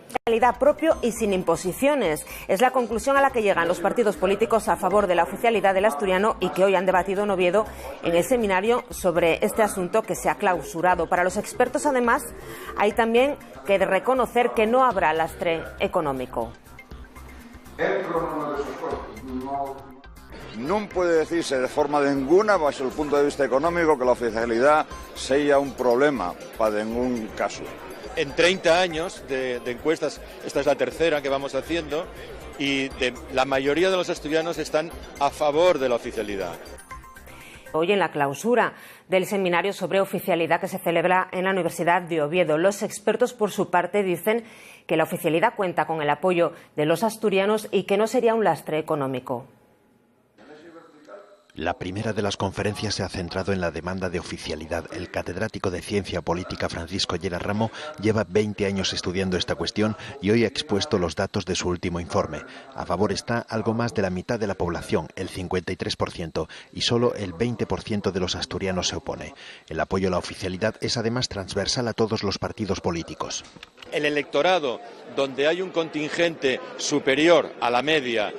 oficialidad propio y sin imposiciones. Es la conclusión a la que llegan los partidos políticos a favor de la oficialidad del asturiano y que hoy han debatido en Oviedo en el seminario sobre este asunto que se ha clausurado. Para los expertos, además, hay también que reconocer que no habrá lastre económico. Non puede decirse de forma ninguna, bajo el punto de vista económico, que la oficialidad sea un problema para ningún caso. En 30 años de encuestas, esta es la tercera que vamos haciendo, y la mayoría de los asturianos están a favor de la oficialidad. Hoy en la clausura del seminario sobre oficialidad que se celebra en la Universidad de Oviedo, los expertos por su parte dicen que la oficialidad cuenta con el apoyo de los asturianos y que no sería un lastre económico. La primera de las conferencias se ha centrado en la demanda de oficialidad. El catedrático de Ciencia Política Francisco Llera Ramo lleva 20 años estudiando esta cuestión y hoy ha expuesto los datos de su último informe. A favor está algo más de la mitad de la población, el 53%, y solo el 20% de los asturianos se opone. El apoyo a la oficialidad es además transversal a todos los partidos políticos. El electorado, donde hay un contingente superior a la media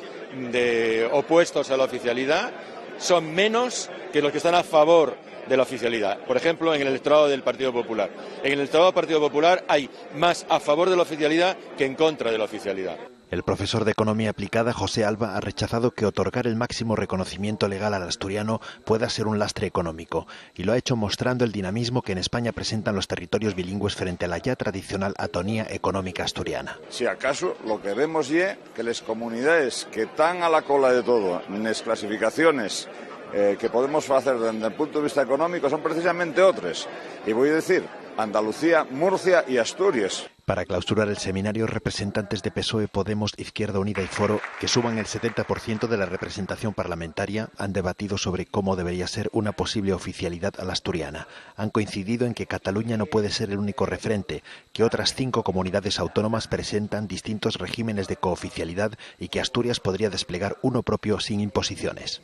de opuestos a la oficialidad, son menos que los que están a favor de la oficialidad. Por ejemplo, en el electorado del Partido Popular. En el electorado del Partido Popular hay más a favor de la oficialidad que en contra de la oficialidad. El profesor de Economía Aplicada, José Alba, ha rechazado que otorgar el máximo reconocimiento legal al asturiano pueda ser un lastre económico, y lo ha hecho mostrando el dinamismo que en España presentan los territorios bilingües frente a la ya tradicional atonía económica asturiana. Si acaso lo que vemos es que las comunidades que están a la cola de todo en las clasificaciones que podemos hacer desde el punto de vista económico son precisamente otras. Y voy a decir Andalucía, Murcia y Asturias. Para clausurar el seminario, representantes de PSOE, Podemos, Izquierda Unida y Foro, que suman el 70% de la representación parlamentaria, han debatido sobre cómo debería ser una posible oficialidad a la asturiana. Han coincidido en que Cataluña no puede ser el único referente, que otras 5 comunidades autónomas presentan distintos regímenes de cooficialidad y que Asturias podría desplegar uno propio sin imposiciones.